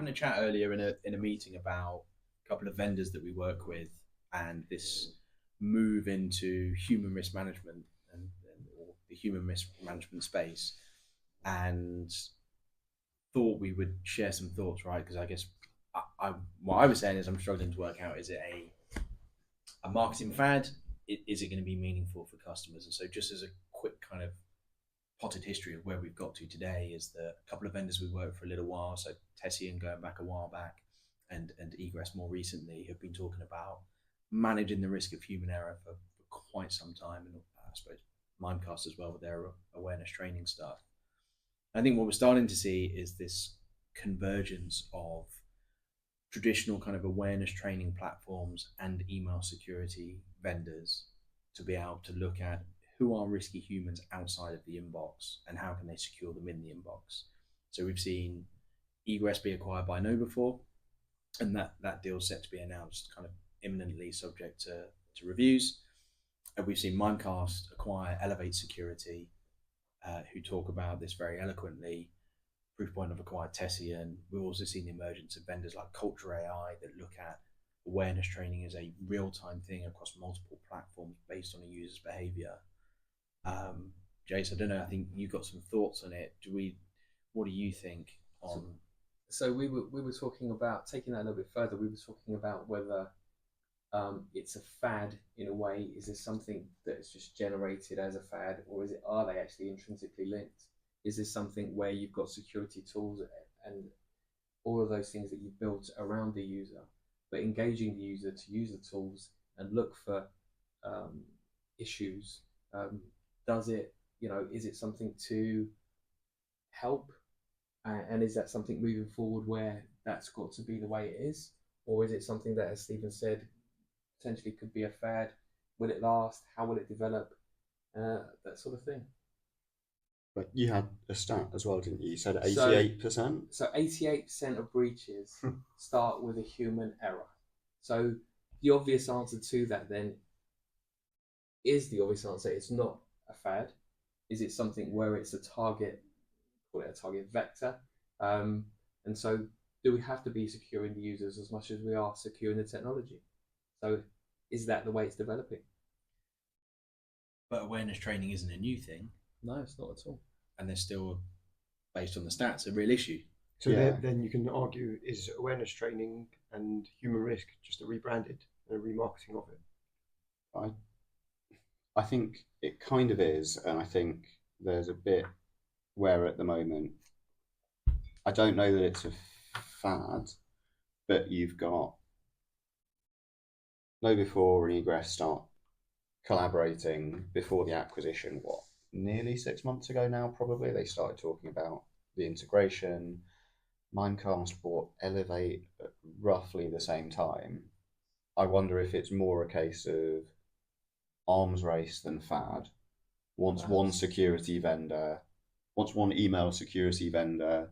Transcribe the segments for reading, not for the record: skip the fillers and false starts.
having a chat earlier in a meeting about a couple of vendors that we work with and this move into human risk management or the human risk management space, and thought we would share some thoughts, right? Because I guess what I was saying is I'm struggling to work out, is it a marketing fad? Is it going to be meaningful for customers? And so, just as a quick kind of potted history of where we've got to today, is that a couple of vendors we worked for a little while, so Tessian going back a while back, and Egress more recently, have been talking about managing the risk of human error for quite some time, and I suppose Mimecast as well with their awareness training stuff. I think what we're starting to see is this convergence of traditional kind of awareness training platforms and email security vendors to be able to look at who are risky humans outside of the inbox and how can they secure them in the inbox. So we've seen Egress be acquired by KnowBe4, and that deal's set to be announced kind of imminently, subject to reviews. And we've seen Mimecast acquire Elevate Security, who talk about this very eloquently. Proofpoint have acquired Tessian. We've also seen the emergence of vendors like Culture AI that look at awareness training as a real-time thing across multiple platforms based on a user's behavior. Jace, I don't know, I think you've got some thoughts on it. What do you think on... So we were talking about, taking that a little bit further, we were talking about whether it's a fad in a way. Is this something that is just generated as a fad, or are they actually intrinsically linked? Is this something where you've got security tools and all of those things that you've built around the user, but engaging the user to use the tools and look for issues? Does it, is it something to help? And is that something moving forward where that's got to be the way it is? Or is it something that, as Stephen said, potentially could be a fad? Will it last? How will it develop? That sort of thing. But you had a stat as well, didn't you? You said 88%? So 88% of breaches start with a human error. So the obvious answer to that then is it's not a fad. Is it something where it's a target, call it a target vector? And so do we have to be securing the users as much as we are securing the technology? So is that the way it's developing? But awareness training isn't a new thing. No, it's not at all. And there's still, based on the stats, a real issue. So then you can argue, is awareness training and human risk just a rebranded and a remarketing of it? I think it kind of is, and I think there's a bit where at the moment, I don't know that it's a fad, but you've got KnowBe4 and Egress start collaborating before the acquisition, nearly 6 months ago now, probably. They started talking about the integration. Mimecast bought Elevate at roughly the same time. I wonder if it's more a case of arms race than fad. Once one email security vendor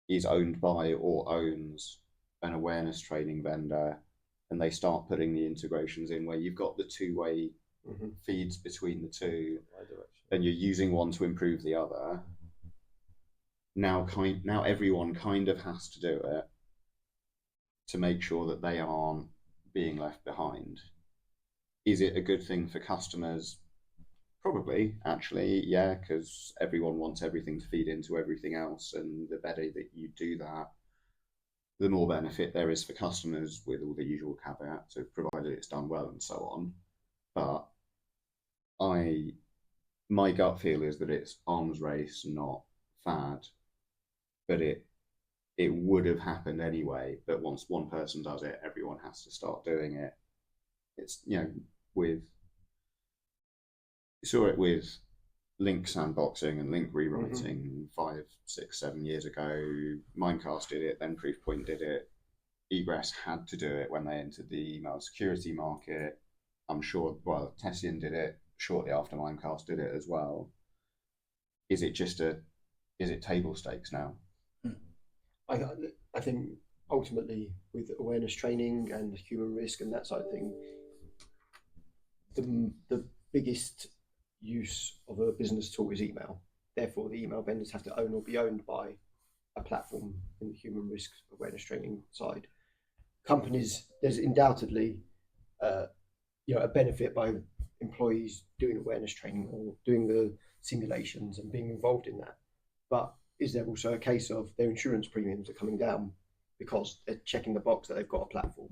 is owned by or owns an awareness training vendor, and they start putting the integrations in where you've got the two-way feeds between the two, and you're using one to improve the other. Now everyone kind of has to do it to make sure that they aren't being left behind. Is it a good thing for customers? Probably, actually, yeah, because everyone wants everything to feed into everything else, and the better that you do that, the more benefit there is for customers, with all the usual caveats of provided it's done well and so on. But my gut feel is that it's arms race, not fad. But it would have happened anyway. But once one person does it, everyone has to start doing it. It's, we saw it with link sandboxing and link rewriting 5, 6, 7 years ago. Mimecast did it, then Proofpoint did it. Egress had to do it when they entered the email security market. I'm sure, Tessian did it shortly after Mimecast did it as well. Is it table stakes now? I think ultimately with awareness training and human risk and that side of thing, the biggest use of a business tool is email. Therefore, the email vendors have to own or be owned by a platform in the human risk awareness training side. Companies, there's undoubtedly a benefit by employees doing awareness training or doing the simulations and being involved in that. But is there also a case of their insurance premiums are coming down because they're checking the box that they've got a platform?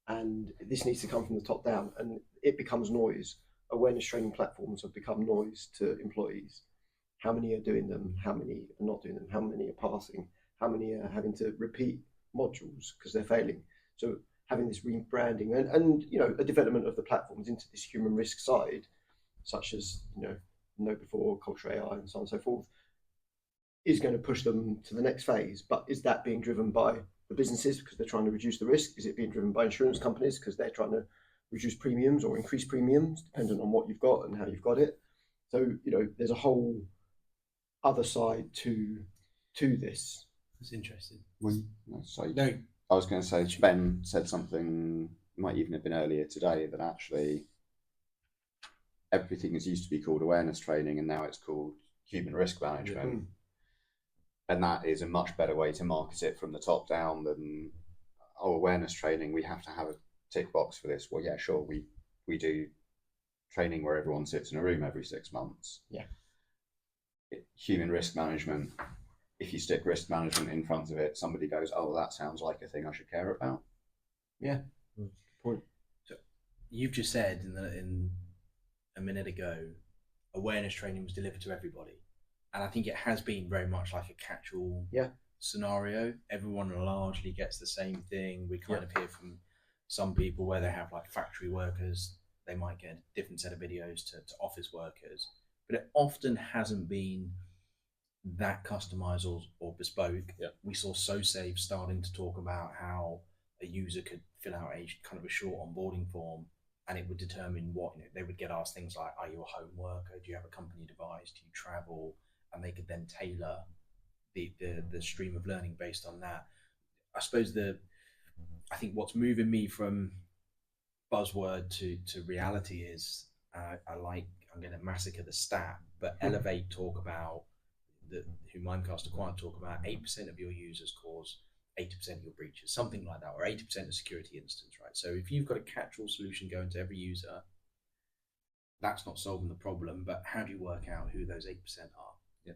And this needs to come from the top down, and it becomes noise. Awareness training platforms have become noise to employees. How many are doing them? How many are not doing them? How many are passing? How many are having to repeat modules because they're failing? So having this rebranding and a development of the platforms into this human risk side, such as Know Before, Culture AI, and so on and so forth, is going to push them to the next phase. But is that being driven by the businesses because they're trying to reduce the risk? Is it being driven by insurance companies because they're trying to reduce premiums or increase premiums, depending on what you've got and how you've got it? So there's a whole other side to this. It's interesting. No, I was going to say, Ben said something, might even have been earlier today, that actually everything is used to be called awareness training and now it's called human risk management. Mm. And that is a much better way to market it from the top down than, awareness training, we have to have a tick box for this. Well, yeah, sure, we do training where everyone sits in a room every 6 months. Yeah. Human risk management, if you stick risk management in front of it, somebody goes, oh, that sounds like a thing I should care about. Yeah. Point. So you've just said in a minute ago, awareness training was delivered to everybody. And I think it has been very much like a catch-all scenario. Everyone largely gets the same thing. We kind of hear from some people where they have like factory workers, they might get a different set of videos to office workers. But it often hasn't been that customized or bespoke. Yeah. We saw SoSafe starting to talk about how a user could fill out a kind of a short onboarding form and it would determine what, they would get asked things like, are you a home worker? Do you have a company device? Do you travel? And they could then tailor the stream of learning based on that. I suppose I think what's moving me from buzzword to reality is I'm going to massacre the stat, but Elevate talk about who Mimecast Acquired talk about 8% of your users cause 80% of your breaches, something like that, or 80% of security incidents, right? So if you've got a catch-all solution going to every user, that's not solving the problem. But how do you work out who those 8% are? Yeah.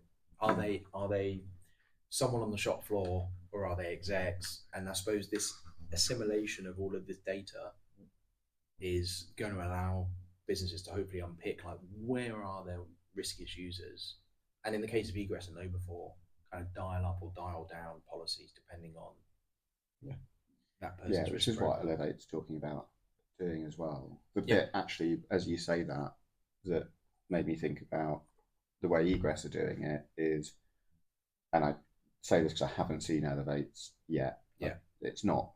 Are they someone on the shop floor, or are they execs? And I suppose this assimilation of all of this data is going to allow businesses to hopefully unpick like where are their riskiest users, and in the case of egress and Know Before, kind of dial up or dial down policies depending on that person's risk. Which is what Elevate's talking about doing as well. The bit actually, as you say that made me think about the way egress are doing it is, and I say this because I haven't seen Elevate's yet. Yeah, it's not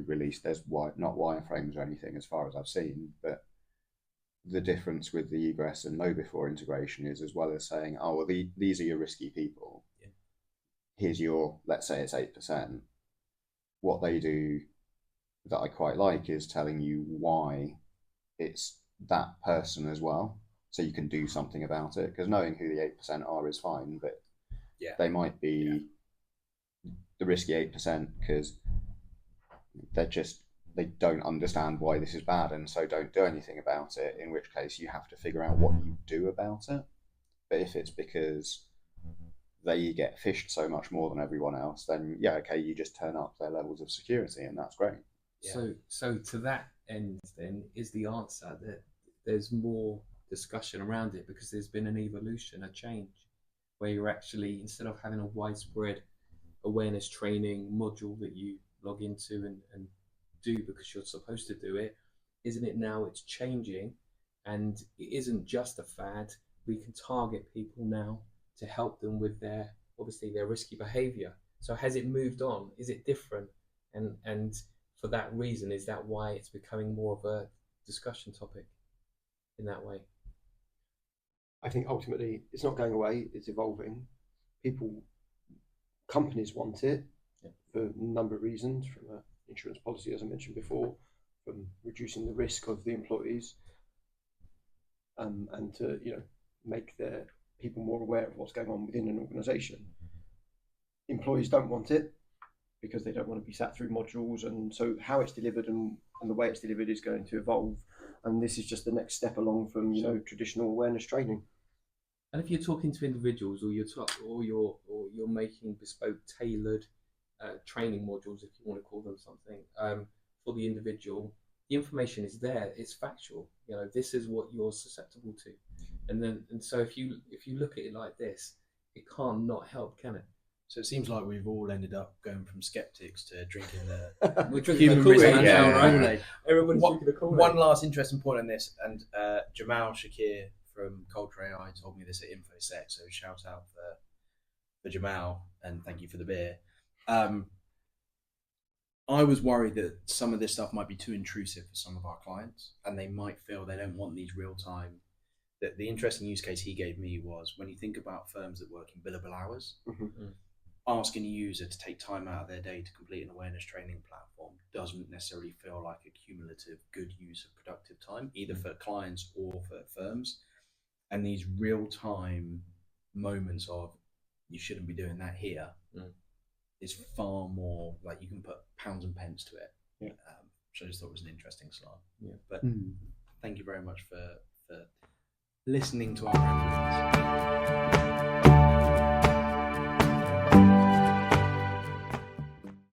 released. There's not wireframes or anything as far as I've seen, but the difference with the egress and Know Before integration is, as well as saying, oh, well, these are your risky people. Yeah. Here's your, let's say it's 8%. What they do that I quite like is telling you why it's that person as well. So you can do something about it, because knowing who the 8% are is fine, but they might be the risky 8% because they don't understand why this is bad and so don't do anything about it, in which case you have to figure out what you do about it. But if it's because they get fished so much more than everyone else, then you just turn up their levels of security and that's great. Yeah. So to that end then is the answer that there's more discussion around it, because there's been an evolution, a change, where you're actually, instead of having a widespread awareness training module that you log into and do because you're supposed to do it, isn't it now it's changing, and it isn't just a fad. We can target people now to help them with their risky behavior. So has it moved on? Is it different? And for that reason, is that why it's becoming more of a discussion topic in that way? I think ultimately it's not going away, it's evolving. Companies want it for a number of reasons, from an insurance policy, as I mentioned before, from reducing the risk of the employees, and to make their people more aware of what's going on within an organisation. employees don't want it because they don't want to be sat through modules, and so how it's delivered and the way it's delivered is going to evolve. And this is just the next step along from traditional awareness training. And if you're talking to individuals, or you're making bespoke, tailored training modules, if you want to call them something, for the individual, the information is there. It's factual. This is what you're susceptible to, and so if you look at it like this, it can't not help, can it? So it seems like we've all ended up going from skeptics to drinking the We're drinking human the risk Kool-Aid management now, right? Kool-Aid. Everybody's One- drinking the Kool-Aid. One last interesting point on this, and Jamal Shakir from Culture AI told me this at InfoSec, so shout out for Jamal, and thank you for the beer. I was worried that some of this stuff might be too intrusive for some of our clients, and they might feel they don't want these real-time. That the interesting use case he gave me was when you think about firms that work in billable hours, asking a user to take time out of their day to complete an awareness training platform doesn't necessarily feel like a cumulative good use of productive time, either for clients or for firms. And these real-time moments of you shouldn't be doing that here is far more like you can put pounds and pence to it. Which I just thought was an interesting slide. But thank you very much for listening to our ramblings.